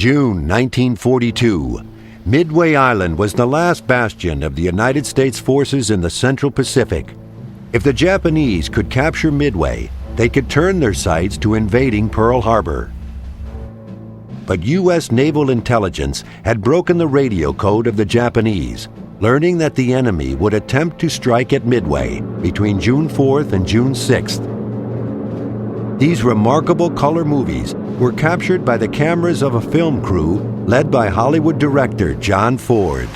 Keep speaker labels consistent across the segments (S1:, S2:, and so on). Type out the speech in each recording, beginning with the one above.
S1: June 1942. Midway Island was the last bastion of the United States forces in the Central Pacific. If the Japanese could capture Midway, they could turn their sights to invading Pearl Harbor. But U.S. naval intelligence had broken the radio code of the Japanese, learning that the enemy would attempt to strike at Midway between June 4th and June 6th. These remarkable color movies were captured by the cameras of a film crew led by Hollywood director John Ford.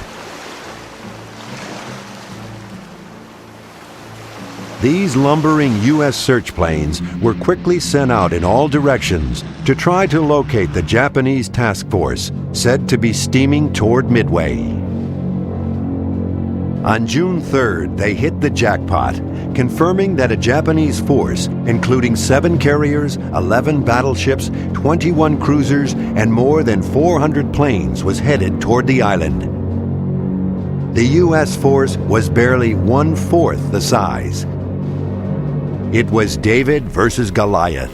S1: These lumbering U.S. search planes were quickly sent out in all directions to try to locate the Japanese task force said to be steaming toward Midway. On June 3rd, they hit the jackpot, confirming that a Japanese force, including 7 carriers, 11 battleships, 21 cruisers, and more than 400 planes, was headed toward the island. The U.S. force was barely 1/4 the size. It was David versus Goliath,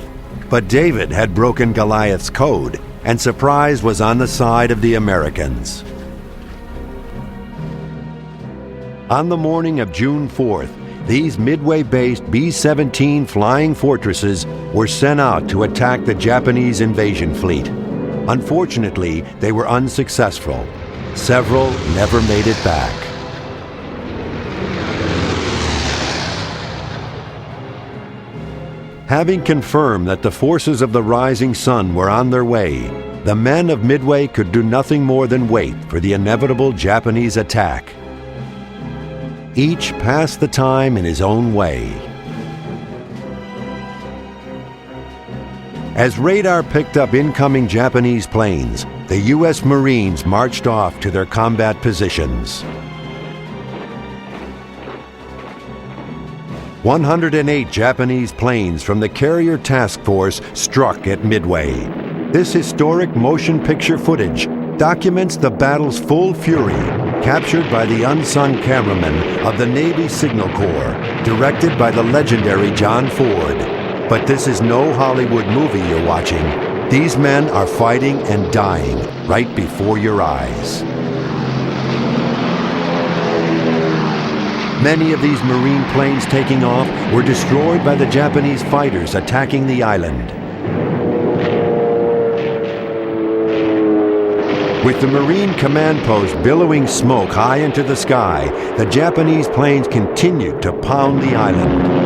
S1: but David had broken Goliath's code, and surprise was on the side of the Americans. On the morning of June 4th, these Midway-based B-17 flying fortresses were sent out to attack the Japanese invasion fleet. Unfortunately, they were unsuccessful. Several never made it back. Having confirmed that the forces of the rising sun were on their way, the men of Midway could do nothing more than wait for the inevitable Japanese attack. Each passed the time in his own way. As radar picked up incoming Japanese planes, the U.S. Marines marched off to their combat positions. 108 Japanese planes from the Carrier Task Force struck at Midway. This historic motion picture footage documents the battle's full fury, captured by the unsung cameraman of the Navy Signal Corps, directed by the legendary John Ford. But this is no Hollywood movie you're watching. These men are fighting and dying right before your eyes. Many of these Marine planes taking off were destroyed by the Japanese fighters attacking the island. With the Marine command post billowing smoke high into the sky, the Japanese planes continued to pound the island.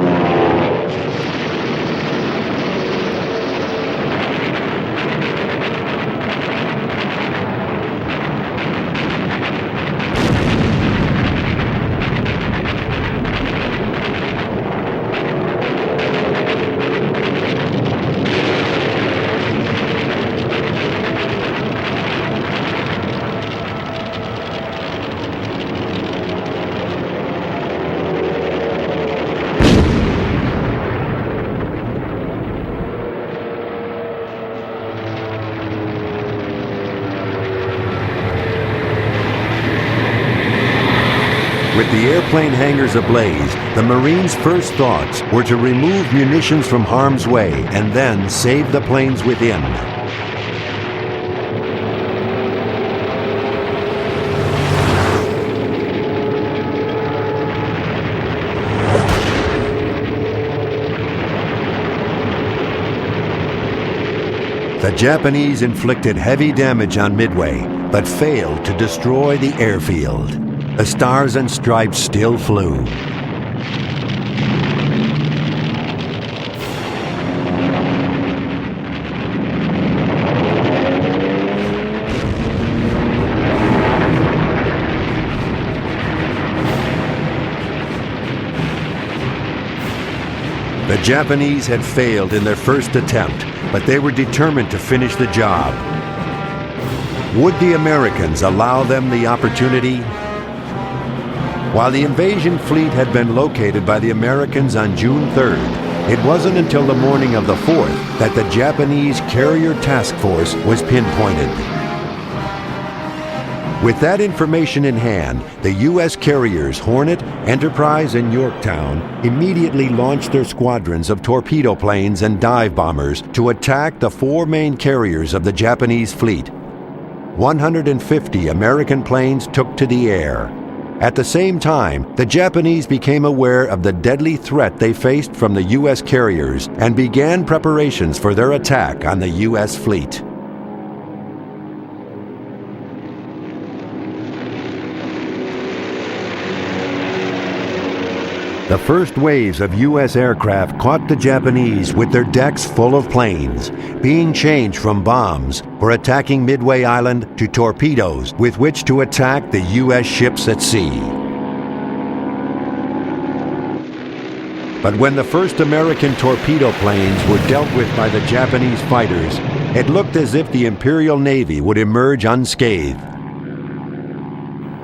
S1: With the airplane hangars ablaze, the Marines' first thoughts were to remove munitions from harm's way and then save the planes within. The Japanese inflicted heavy damage on Midway, but failed to destroy the airfield. The Stars and Stripes still flew. The Japanese had failed in their first attempt, but they were determined to finish the job. Would the Americans allow them the opportunity? While the invasion fleet had been located by the Americans on June 3rd, it wasn't until the morning of the 4th that the Japanese Carrier Task Force was pinpointed. With that information in hand, the U.S. carriers Hornet, Enterprise, and Yorktown immediately launched their squadrons of torpedo planes and dive bombers to attack the 4 main carriers of the Japanese fleet. 150 American planes took to the air. At the same time, the Japanese became aware of the deadly threat they faced from the U.S. carriers and began preparations for their attack on the U.S. fleet. The first waves of U.S. aircraft caught the Japanese with their decks full of planes, being changed from bombs for attacking Midway Island to torpedoes with which to attack the U.S. ships at sea. But when the first American torpedo planes were dealt with by the Japanese fighters, it looked as if the Imperial Navy would emerge unscathed.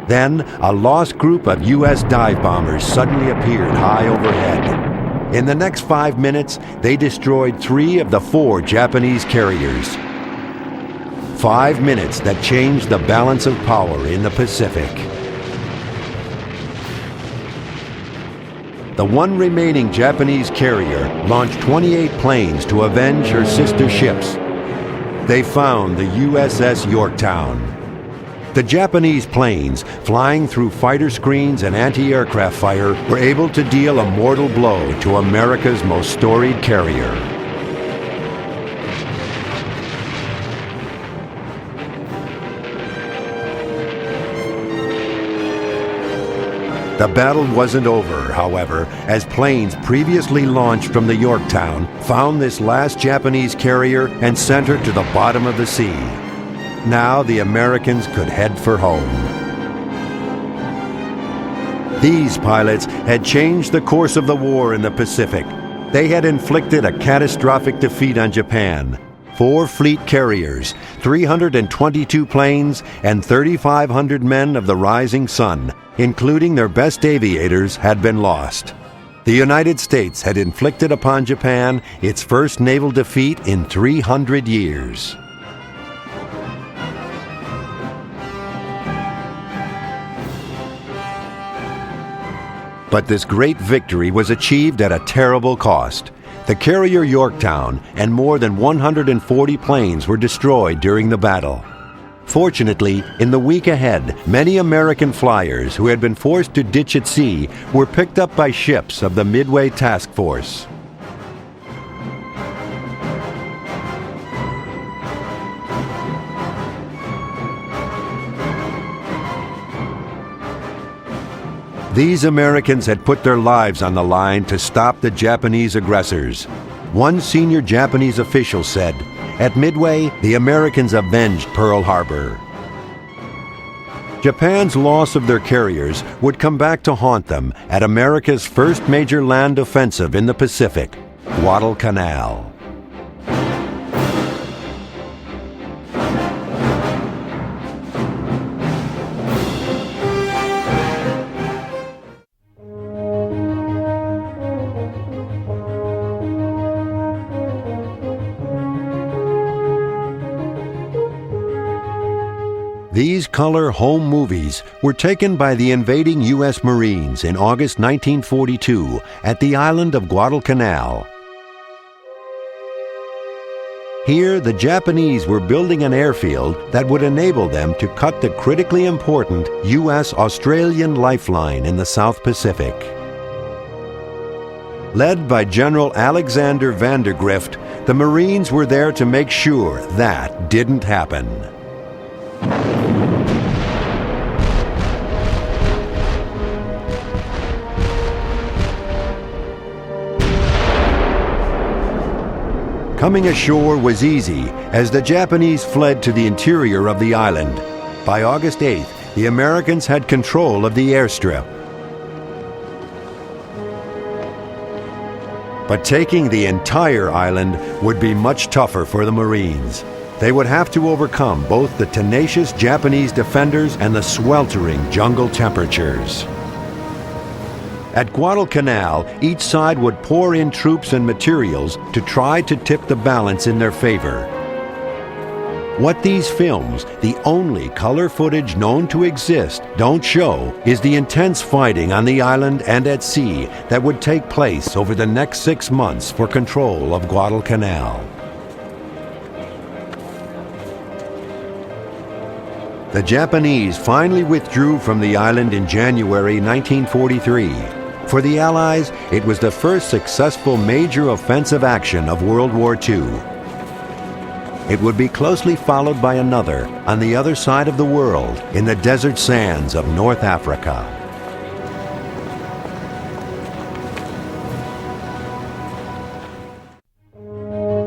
S1: Then, a lost group of U.S. dive bombers suddenly appeared high overhead. In the next 5 minutes, they destroyed 3 of the 4 Japanese carriers. 5 minutes that changed the balance of power in the Pacific. The one remaining Japanese carrier launched 28 planes to avenge her sister ships. They found the USS Yorktown. The Japanese planes, flying through fighter screens and anti-aircraft fire, were able to deal a mortal blow to America's most storied carrier. The battle wasn't over, however, as planes previously launched from the Yorktown found this last Japanese carrier and sent her to the bottom of the sea. Now the Americans could head for home. These pilots had changed the course of the war in the Pacific. They had inflicted a catastrophic defeat on Japan. 4 fleet carriers, 322 planes, and 3,500 men of the Rising Sun, including their best aviators, had been lost. The United States had inflicted upon Japan its first naval defeat in 300 years. But this great victory was achieved at a terrible cost. The carrier Yorktown and more than 140 planes were destroyed during the battle. Fortunately, in the week ahead, many American flyers who had been forced to ditch at sea were picked up by ships of the Midway Task Force. These Americans had put their lives on the line to stop the Japanese aggressors. One senior Japanese official said, "At Midway, the Americans avenged Pearl Harbor." Japan's loss of their carriers would come back to haunt them at America's first major land offensive in the Pacific, Guadalcanal. These color home movies were taken by the invading U.S. Marines in August 1942 at the island of Guadalcanal. Here, the Japanese were building an airfield that would enable them to cut the critically important U.S.-Australian lifeline in the South Pacific. Led by General Alexander Vandergrift, the Marines were there to make sure that didn't happen. Coming ashore was easy, as the Japanese fled to the interior of the island. By August 8th, the Americans had control of the airstrip. But taking the entire island would be much tougher for the Marines. They would have to overcome both the tenacious Japanese defenders and the sweltering jungle temperatures. At Guadalcanal, each side would pour in troops and materials to try to tip the balance in their favor. What these films, the only color footage known to exist, don't show is the intense fighting on the island and at sea that would take place over the next 6 months for control of Guadalcanal. The Japanese finally withdrew from the island in January 1943. For the Allies, it was the first successful major offensive action of World War II. It would be closely followed by another on the other side of the world, in the desert sands of North Africa.